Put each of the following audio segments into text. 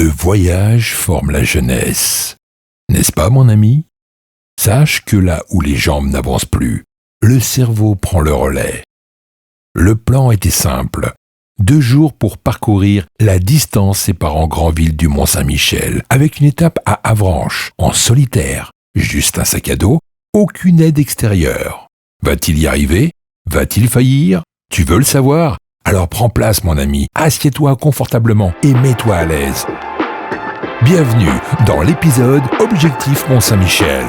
voyage forme la jeunesse. N'est-ce pas, mon ami? Sache que là où les jambes n'avancent plus, le cerveau prend le relais. Le plan était simple. 2 jours pour parcourir la distance séparant Granville du Mont-Saint-Michel, avec une étape à Avranches, en solitaire. Juste un sac à dos, aucune aide extérieure. Va-t-il y arriver? Va-t-il faillir? Tu veux le savoir? Alors prends place, mon ami, assieds-toi confortablement et mets-toi à l'aise. Bienvenue dans l'épisode Objectif Mont-Saint-Michel.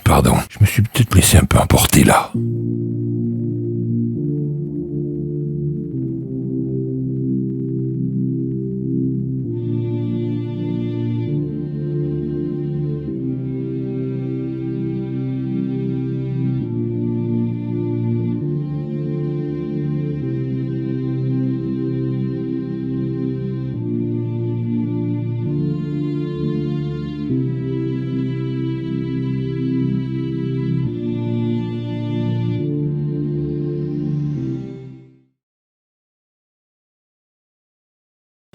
Pardon, je me suis peut-être laissé un peu emporter là.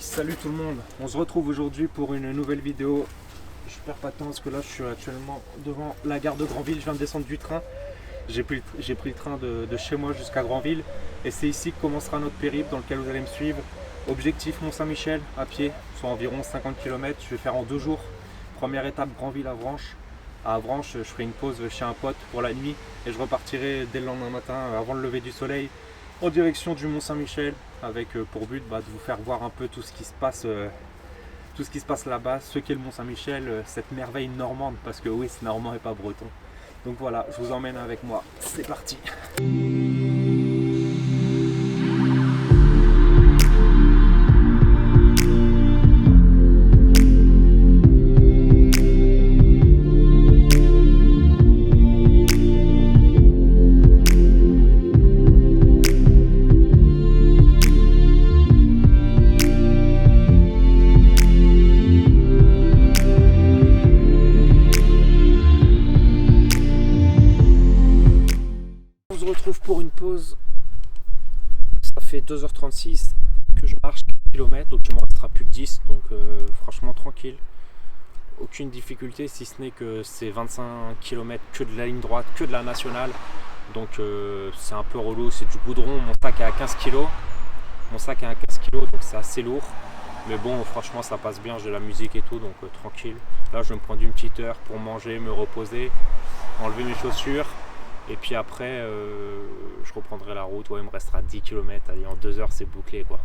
Salut tout le monde, on se retrouve aujourd'hui pour une nouvelle vidéo. Je perds pas de temps parce que là je suis actuellement devant la gare de Granville, je viens de descendre du train. J'ai pris le train de chez moi jusqu'à Granville et c'est ici que commencera notre périple dans lequel vous allez me suivre. Objectif Mont-Saint-Michel à pied, soit environ 50 km, je vais faire en 2 jours. Première étape Granville-Avranches. À Avranches, je ferai une pause chez un pote pour la nuit et je repartirai dès le lendemain matin avant le lever du soleil en direction du Mont-Saint-Michel avec pour but de vous faire voir un peu tout ce qui se passe là-bas, ce qu'est le Mont-Saint-Michel, cette merveille normande, parce que oui, c'est normand et pas breton. Donc voilà, je vous emmène avec moi, c'est parti. Pour une pause, ça fait 2h36 que je marche 4 km, donc il me restera plus que 10, donc franchement tranquille, aucune difficulté, si ce n'est que c'est 25 km que de la ligne droite, que de la nationale, donc c'est un peu relou, c'est du goudron. Mon sac est à 15 kg, donc c'est assez lourd, mais bon, franchement ça passe bien, j'ai la musique et tout, donc tranquille. Là je vais me prendre une petite heure pour manger, me reposer, enlever mes chaussures. Et puis après, je reprendrai la route. Ouais, il me restera 10 km. Allez, en 2 heures, c'est bouclé, quoi.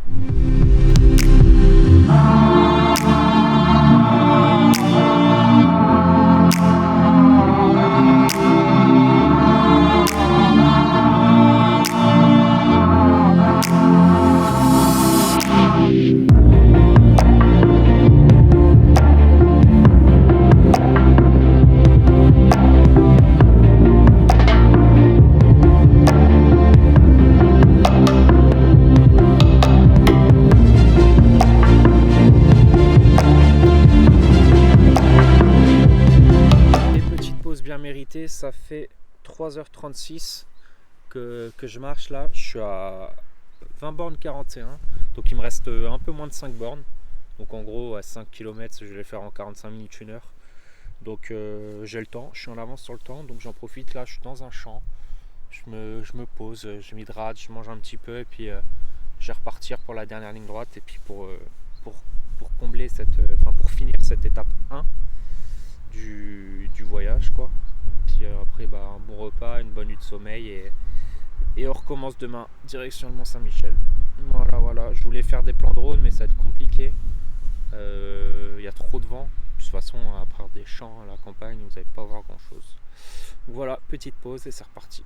Mérité, ça fait 3h36 que je marche là, je suis à 20 bornes 41, donc il me reste un peu moins de 5 bornes, donc en gros à 5 km je vais les faire en 45 minutes, 1 heure, donc j'ai le temps, je suis en avance sur le temps, donc j'en profite. Là je suis dans un champ, je me pose, je m'hydrate, je mange un petit peu et puis je vais repartir pour la dernière ligne droite et puis pour combler pour finir cette étape 1 du voyage, quoi. Puis après un bon repas, une bonne nuit de sommeil et on recommence demain direction le Mont-Saint-Michel. Voilà, je voulais faire des plans de drone mais ça va être compliqué, il y a trop de vent. De toute façon, à part des champs à la campagne, vous n'allez pas voir grand chose. Donc voilà, petite pause et c'est reparti.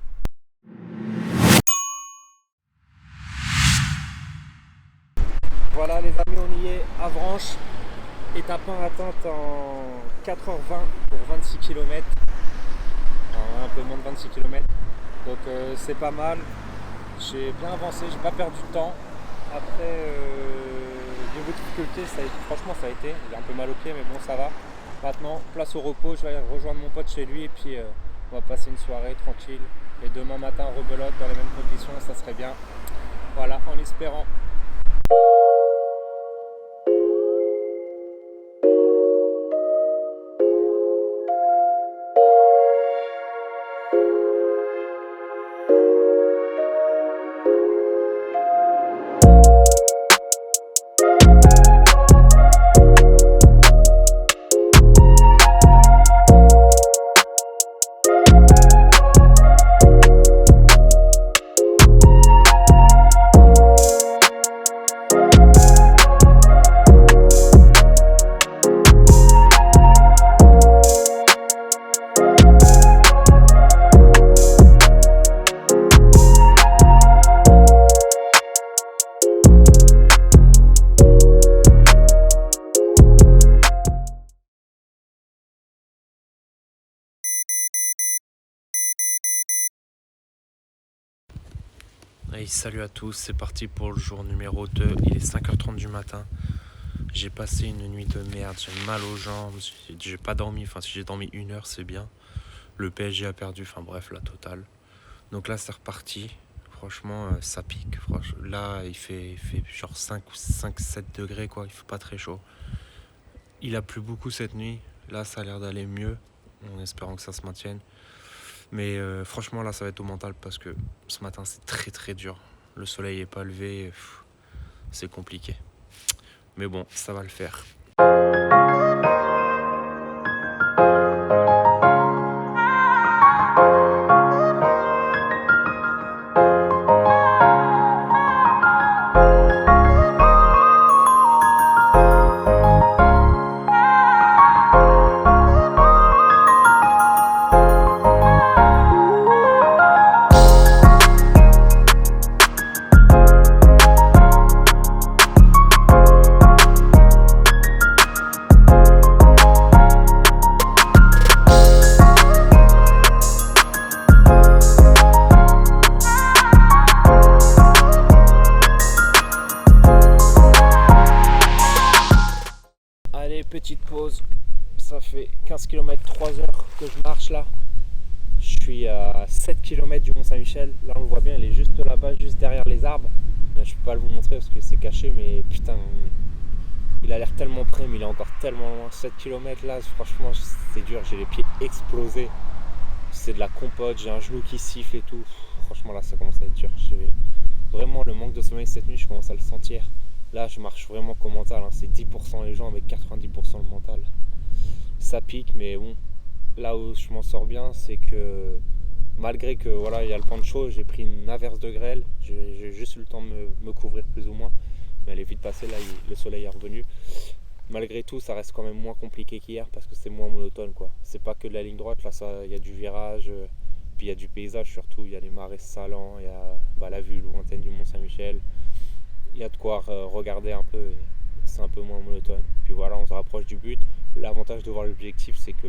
Voilà les amis, on y est, Avranches. Étape 1 atteinte en 4h20 pour 26 km. Un peu moins de 26 km. Donc c'est pas mal. J'ai bien avancé, j'ai pas perdu de temps. Après niveau difficulté, franchement ça a été. Il a un peu mal au pied, mais bon, ça va. Maintenant, place au repos, je vais aller rejoindre mon pote chez lui et puis on va passer une soirée tranquille. Et demain matin, rebelote dans les mêmes conditions, ça serait bien. Voilà, en espérant. Hey, salut à tous, c'est parti pour le jour numéro 2, il est 5h30 du matin. J'ai passé une nuit de merde, j'ai mal aux jambes, j'ai pas dormi, enfin si j'ai dormi 1 heure c'est bien. Le PSG a perdu, enfin bref, la totale. Donc là c'est reparti, franchement ça pique. Là il fait genre 5-7 degrés quoi, il fait pas très chaud. Il a plu beaucoup cette nuit, là ça a l'air d'aller mieux, en espérant que ça se maintienne. Mais franchement là ça va être au mental parce que ce matin c'est très très dur. Le soleil est pas levé, c'est compliqué. Mais bon, ça va le faire. Petite pause, ça fait 15 km 3 heures que je marche là. Je suis à 7 km du Mont Saint-Michel. Là on le voit bien, il est juste là-bas, juste derrière les arbres. Là, je peux pas vous montrer parce que c'est caché, mais putain, il a l'air tellement près, mais il est encore tellement loin. 7 km là, franchement c'est dur, j'ai les pieds explosés. C'est de la compote, j'ai un genou qui siffle et tout. Franchement là ça commence à être dur. Vraiment le manque de sommeil cette nuit, je commence à le sentir. Là, je marche vraiment qu'au mental, hein. C'est 10% les jambes et 90% le mental. Ça pique, mais bon, là où je m'en sors bien, c'est que malgré que voilà, il y a le temps de chaud, j'ai pris une averse de grêle. J'ai juste eu le temps de me couvrir plus ou moins. Mais elle est vite passée, là, le soleil est revenu. Malgré tout, ça reste quand même moins compliqué qu'hier parce que c'est moins monotone, quoi. C'est pas que de la ligne droite, là, il y a du virage, puis il y a du paysage surtout. Il y a les marais salants, il y a la vue lointaine du Mont Saint-Michel. Il y a de quoi regarder un peu, et c'est un peu moins monotone. Puis voilà, on se rapproche du but. L'avantage de voir l'objectif, c'est que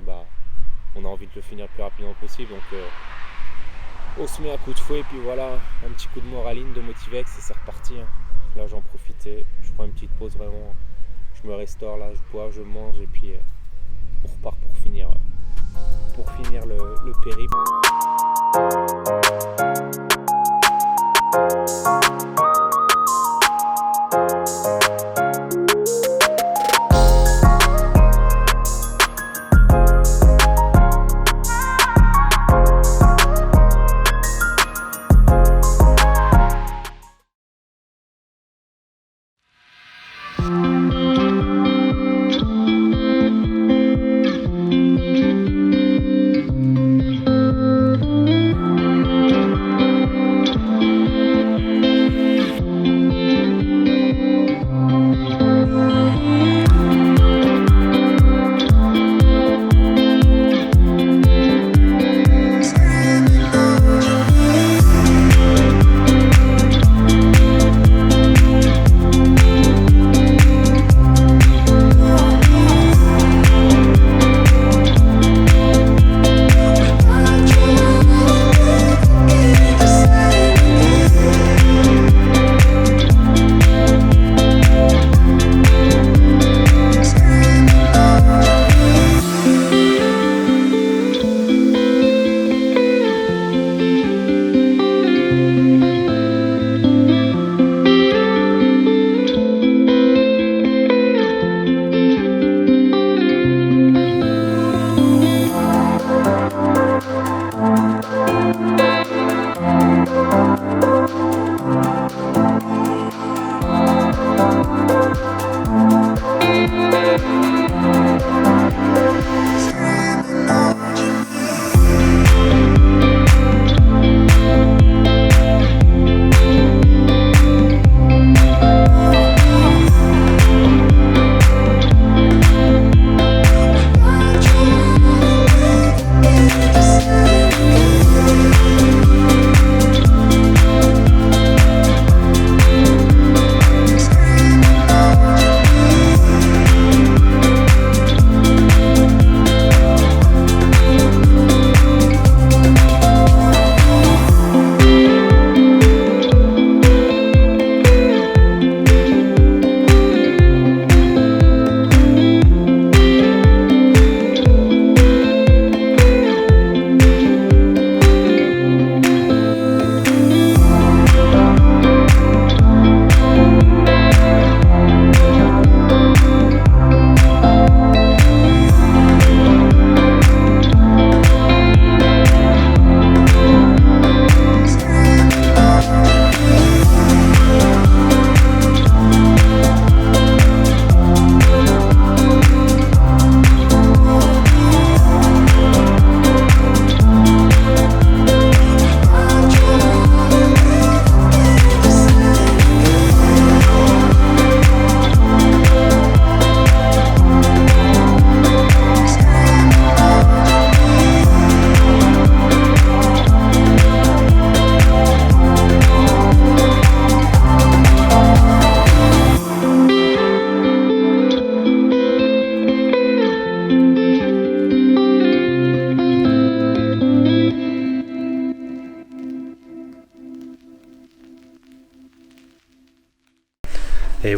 on a envie de le finir le plus rapidement possible. Donc on se met un coup de fouet, et puis voilà, un petit coup de moraline, de Motivex, et c'est reparti. Hein. Là j'en profitais, je prends une petite pause vraiment, je me restaure là, je bois, je mange, et puis on repart pour finir le périple.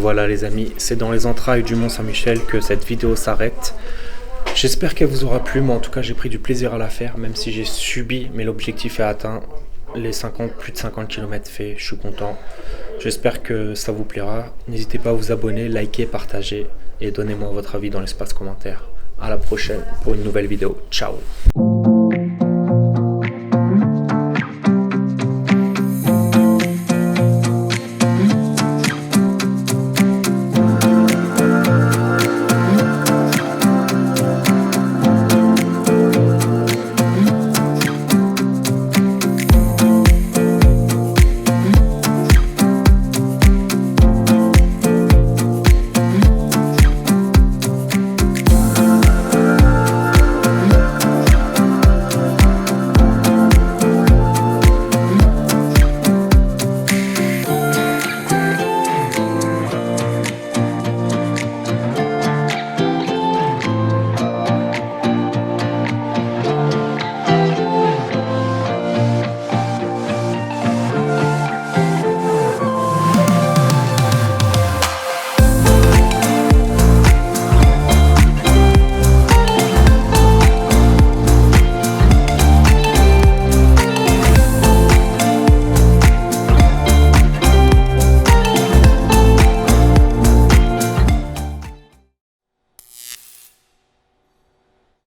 voilà les amis, c'est dans les entrailles du Mont Saint-Michel que cette vidéo s'arrête. J'espère qu'elle vous aura plu, moi en tout cas j'ai pris du plaisir à la faire, même si j'ai subi, mais l'objectif est atteint. Plus de 50 km fait, je suis content. J'espère que ça vous plaira. N'hésitez pas à vous abonner, liker, partager et donnez-moi votre avis dans l'espace commentaire. À la prochaine pour une nouvelle vidéo. Ciao.